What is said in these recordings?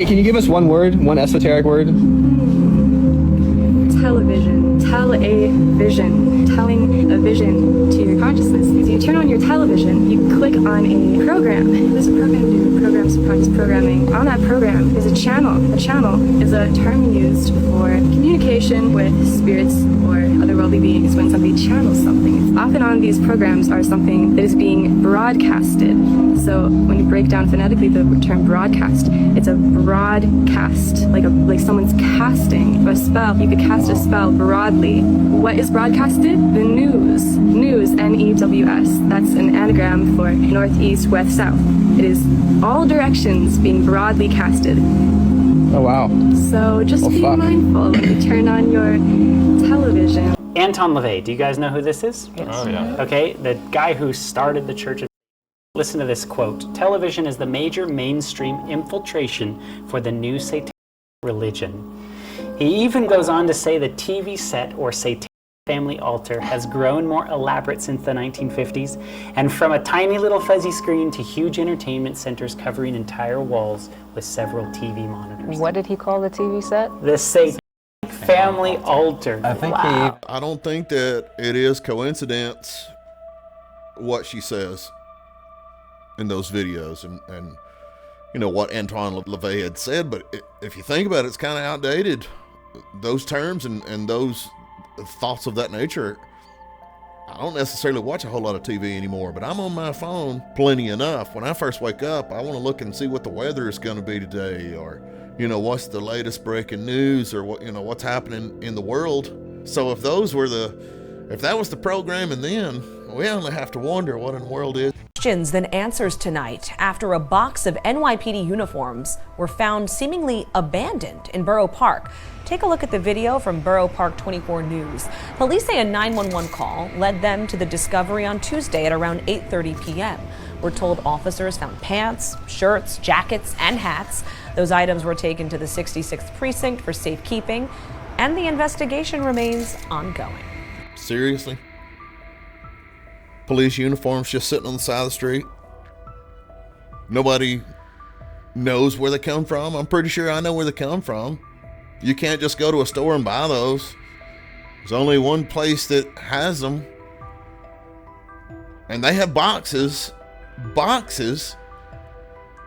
Can you give us one word, one esoteric word? Television. Tell a vision. Telling a vision to your consciousness. If you turn on your television, you click on a program. What does a program do? Programs practice programming. On that program is a channel. A channel is a term used for communication with spirits or otherworldly beings when somebody channels something. Often on these programs are something that is being broadcasted. So when you break down phonetically the term broadcast, it's a broadcast, like someone's casting a spell. You could cast a spell broadly. What is broadcasted? The news. News, N-E-W-S. That's an anagram for northeast, west, south. It is all directions being broadly casted. Oh, wow. So just be mindful when you turn on your television. Anton LaVey, do you guys know who this is? Yes. Oh, yeah. Okay, the guy who started the Church of... Listen to this quote. Television is the major mainstream infiltration for the new satanic religion. He even goes on to say the TV set or satanic family altar has grown more elaborate since the 1950s, and from a tiny little fuzzy screen to huge entertainment centers covering entire walls with several TV monitors. What did he call the TV set? The satanic family altar. I think Wow. I don't think that it is coincidence what she says in those videos and you know what Antoine LaVey had said, but if you think about it, it's kind of outdated. Those terms and those thoughts of that nature. I don't necessarily watch a whole lot of TV anymore, but I'm on my phone plenty enough. When I first wake up, I want to look and see what the weather is going to be today, or you know, what's the latest breaking news, or what, you know, what's happening in the world. So if that was the programming then, we only have to wonder what in the world is. Questions than answers tonight after a box of NYPD uniforms were found seemingly abandoned in Borough Park. Take a look at the video from Borough Park 24 News. Police say a 911 call led them to the discovery on Tuesday at around 8:30 p.m. We're told officers found pants, shirts, jackets, and hats. Those items were taken to the 66th precinct for safekeeping, and the investigation remains ongoing. Seriously? Police uniforms just sitting on the side of the street? Nobody knows where they come from? I'm pretty sure I know where they come from. You can't just go to a store and buy those. There's only one place that has them. And they have boxes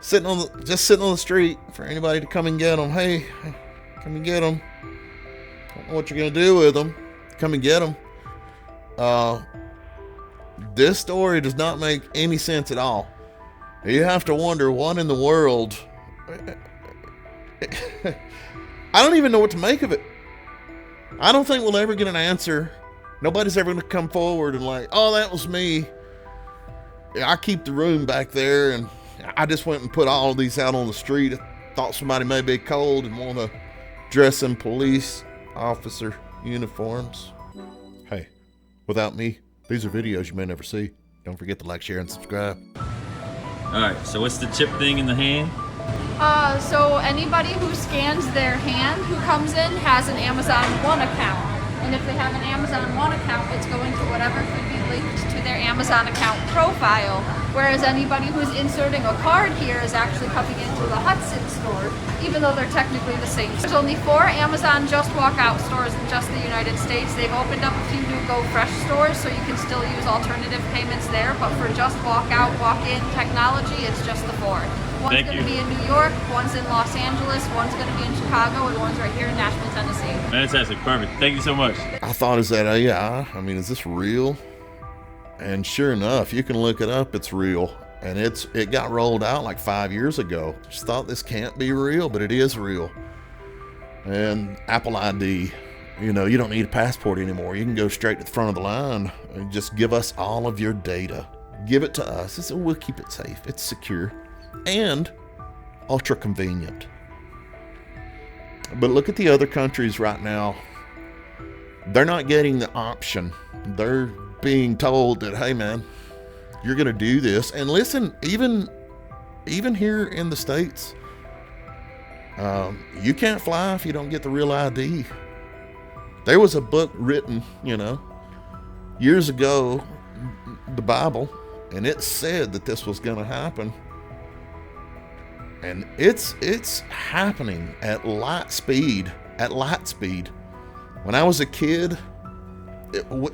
sitting on the street for anybody to come and get them. Hey, come and get them. Don't know what you're gonna do with them. Come and get them. This story does not make any sense at all. You have to wonder what in the world. I don't even know what to make of it. I don't think we'll ever get an answer. Nobody's ever going to come forward and like, oh, that was me. I keep the room back there, and I just went and put all of these out on the street. I thought somebody may be cold and want to dress in police officer uniforms. Hey, without me, these are videos you may never see. Don't forget to like, share, and subscribe. All right, so what's the chip thing in the hand? So anybody who scans their hand who comes in has an Amazon One account. And if they have an Amazon One account, it's going to whatever could be linked to their Amazon account profile. Whereas anybody who's inserting a card here is actually coming into the Hudson store, even though they're technically the same. There's only 4 Amazon Just Walk Out stores in just the United States. They've opened up a few new Go Fresh stores, so you can still use alternative payments there. But for Just Walk Out, walk-in technology, it's just the 4. One's going to be in New York, one's in Los Angeles, one's going to be in Chicago, and one's right here in Nashville, Tennessee. Fantastic, perfect. Thank you so much. I thought, is that AI? I mean, is this real? And sure enough, you can look it up, it's real. And it got rolled out like 5 years ago. Just thought this can't be real, but it is real. And Apple ID, you know, you don't need a passport anymore. You can go straight to the front of the line and just give us all of your data. Give it to us. We'll keep it safe. It's secure and ultra convenient. But look at the other countries right now. They're not getting the option. They're being told that, hey man, you're going to do this. And listen, even here in the States, you can't fly if you don't get the real ID. There was a book written, you know, years ago, the Bible, and it said that this was going to happen. And it's happening at light speed. When I was a kid,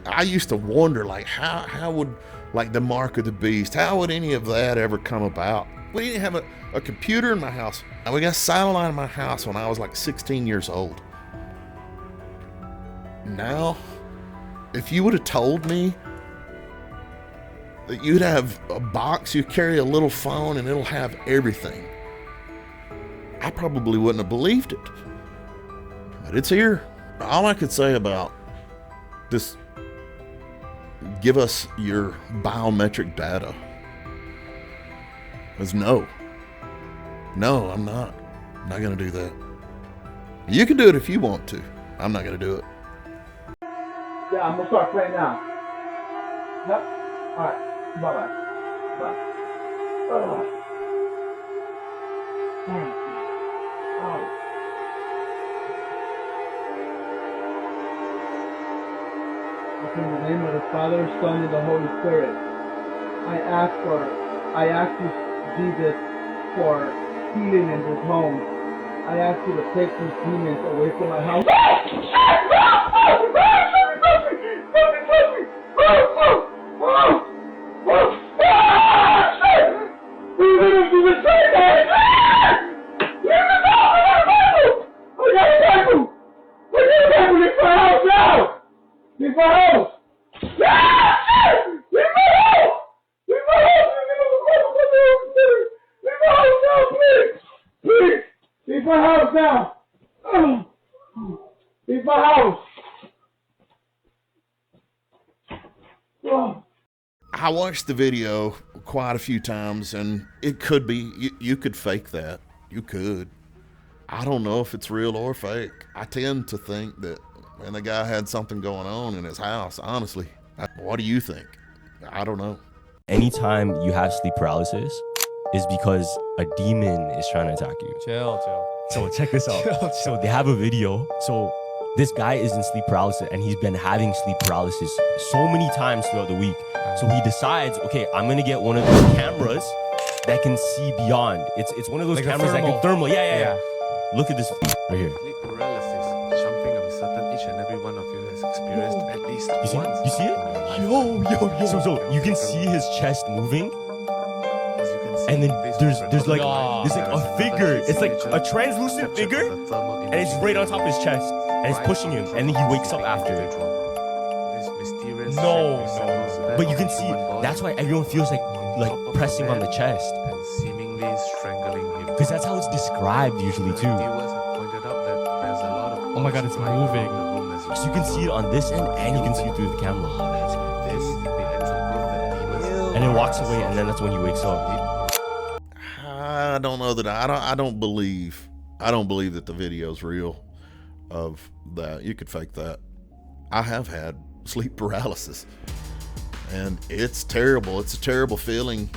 I used to wonder, like, how would, like, the mark of the beast, how would any of that ever come about? We didn't have a computer in my house. And we got satellite in my house when I was like 16 years old. Now, if you would have told me that you'd have a box, you carry a little phone and it'll have everything, I probably wouldn't have believed it. But it's here. All I could say about this, give us your biometric data, is no. No, I'm not. I'm not going to do that. You can do it if you want to. I'm not going to do it. Yeah, I'm going to start playing now. Yep. All right. Bye-bye. Bye. In the name of the Father, Son, and the Holy Spirit, I ask you, Jesus, for healing in this home. I ask you to take these demons away from my house. Leave my house! Leave my house! Leave my house! Leave my house now, please! Please! Leave my house now! Leave my house! I watched the video quite a few times, and it could be, you could fake that. You could. I don't know if it's real or fake. I tend to think that, and the guy had something going on in his house, honestly. What do you think? I don't know. Anytime you have sleep paralysis is because a demon is trying to attack you. Chill. So check this out. So they have a video. So this guy is in sleep paralysis, and he's been having sleep paralysis so many times throughout the week. So he decides, okay, I'm gonna get one of those cameras that can see beyond. It's one of those like cameras that can thermal. Yeah. Look at this right here. Sleep paralysis, something of a certain each and every one of you has experienced at least once. You see it? Yo. So you can see his chest moving. And then there's like a figure. It's like a translucent figure, and it's right on top of his chest, and it's pushing him, and then he wakes up after it. No. But you can see, that's why everyone feels like pressing on the chest. And seemingly strangling him. Because that's how it's described usually too. Oh my god, it's moving. So you can see it on this end, and you can see it through the camera. And it walks away, and then that's when he wakes up. I don't know that I don't believe that the video's real of that. You could fake that. I have had sleep paralysis, and it's terrible. It's a terrible feeling,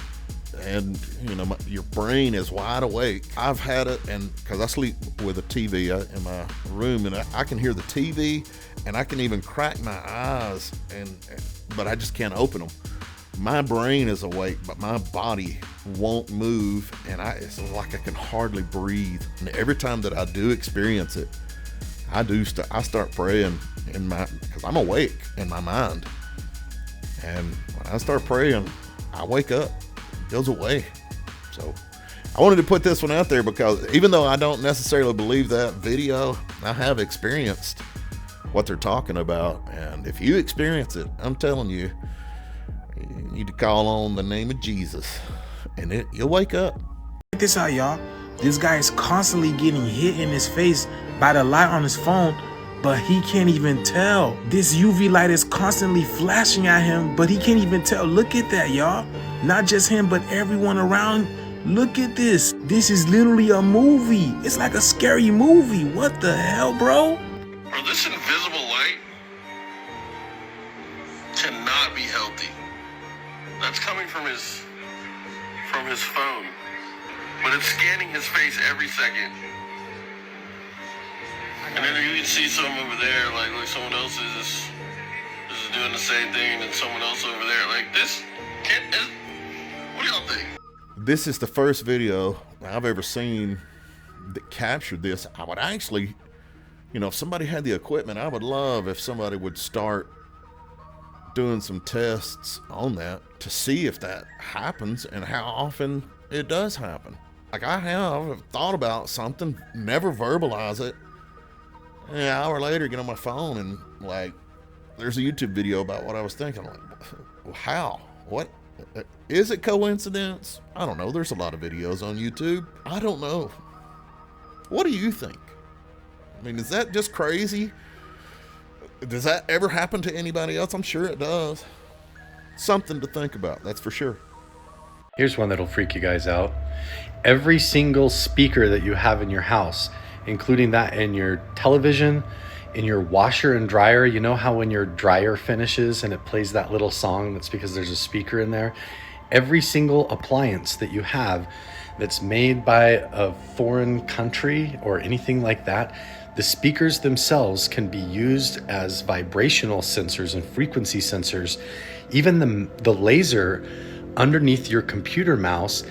and you know, your brain is wide awake. I've had it, and because I sleep with a TV in my room, and I can hear the TV, and I can even crack my eyes, but I just can't open them. My brain is awake, but my body won't move, and it's like I can hardly breathe. And every time that I do experience it, I start praying because I'm awake in my mind. And when I start praying, I wake up, it goes away. So I wanted to put this one out there because even though I don't necessarily believe that video, I have experienced what they're talking about. And if you experience it, I'm telling you, you need to call on the name of Jesus, and you'll wake up. Check this out, y'all. This guy is constantly getting hit in his face by the light on his phone, but he can't even tell. This UV light is constantly flashing at him, but he can't even tell. Look at that, y'all. Not just him, but everyone around. Look at this. This is literally a movie. It's like a scary movie. What the hell, bro? Bro, this invisible light cannot be healthy. That's coming from his phone, but it's scanning his face every second. And then you can see some over there, like someone else is doing the same thing, and then someone else over there. Like this, what do y'all think? This is the first video I've ever seen that captured this. I would actually, if somebody had the equipment, I would love if somebody would start doing some tests on that to see if that happens and how often it does happen. Like I have thought about something, never verbalize it. And an hour later, get on my phone and like, there's a YouTube video about what I was thinking. I'm like, how? What? Is it coincidence? I don't know. There's a lot of videos on YouTube. I don't know. What do you think? I mean, is that just crazy? Does that ever happen to anybody else? I'm sure it does. Something to think about, that's for sure. Here's one that'll freak you guys out. Every single speaker that you have in your house, including that in your television, in your washer and dryer, you know how when your dryer finishes and it plays that little song, that's because there's a speaker in there. Every single appliance that you have that's made by a foreign country or anything like that, the speakers themselves can be used as vibrational sensors and frequency sensors. Even the laser underneath your computer mouse,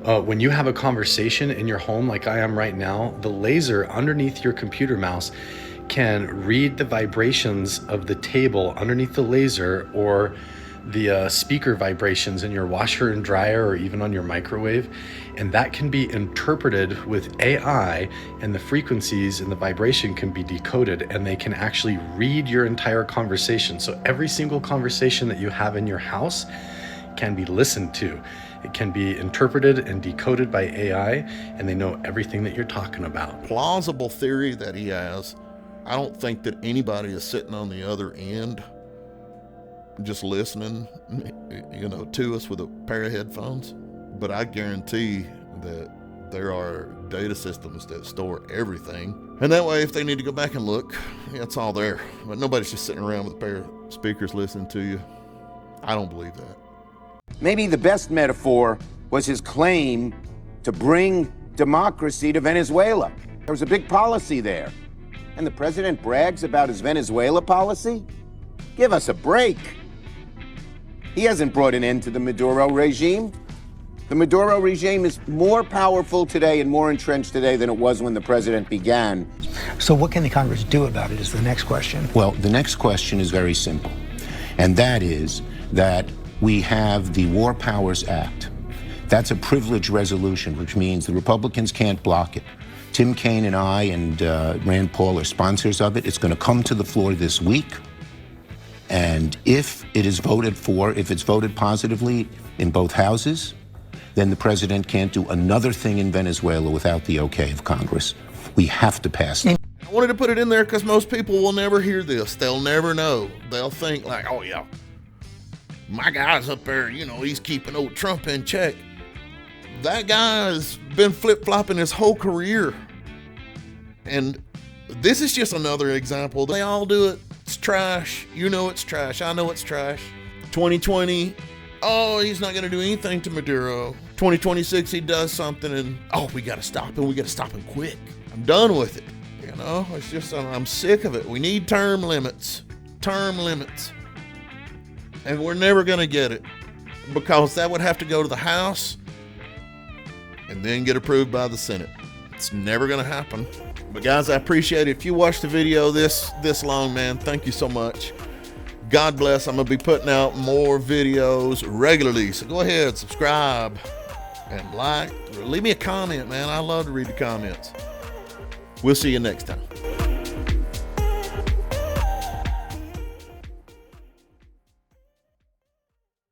when you have a conversation in your home like I am right now, the laser underneath your computer mouse can read the vibrations of the table underneath the laser, or the speaker vibrations in your washer and dryer, or even on your microwave, and that can be interpreted with AI, and the frequencies and the vibration can be decoded, and they can actually read your entire conversation. So every single conversation that you have in your house can be listened to. It can be interpreted and decoded by AI, and they know everything that you're talking about. Plausible theory that he has. I don't think that anybody is sitting on the other end just listening, to us with a pair of headphones. But I guarantee that there are data systems that store everything. And that way, if they need to go back and look, it's all there. But nobody's just sitting around with a pair of speakers listening to you. I don't believe that. Maybe the best metaphor was his claim to bring democracy to Venezuela. There was a big policy there. And the president brags about his Venezuela policy? Give us a break. He hasn't brought an end to the Maduro regime. The Maduro regime is more powerful today and more entrenched today than it was when the president began. So what can the Congress do about it is the next question. Well, the next question is very simple. And that is that we have the War Powers Act. That's a privilege resolution, which means the Republicans can't block it. Tim Kaine and I and Rand Paul are sponsors of it. It's going to come to the floor this week. And if it is voted for, if it's voted positively in both houses, then the president can't do another thing in Venezuela without the okay of Congress. We have to pass it. I wanted to put it in there because most people will never hear this. They'll never know. They'll think like, oh yeah, my guy's up there, he's keeping old Trump in check. That guy's been flip-flopping his whole career. And this is just another example. They all do it. It's trash. It's trash. I know it's trash. 2020, oh, he's not going to do anything to Maduro. 2026, he does something and, oh, we got to stop him. We got to stop him quick. I'm done with it. It's just, I'm sick of it. We need term limits. Term limits. And we're never going to get it because that would have to go to the House and then get approved by the Senate. It's never going to happen. But guys, I appreciate it. If you watched the video this long, man, thank you so much. God bless. I'm going to be putting out more videos regularly. So go ahead, subscribe and like. Leave me a comment, man. I love to read the comments. We'll see you next time.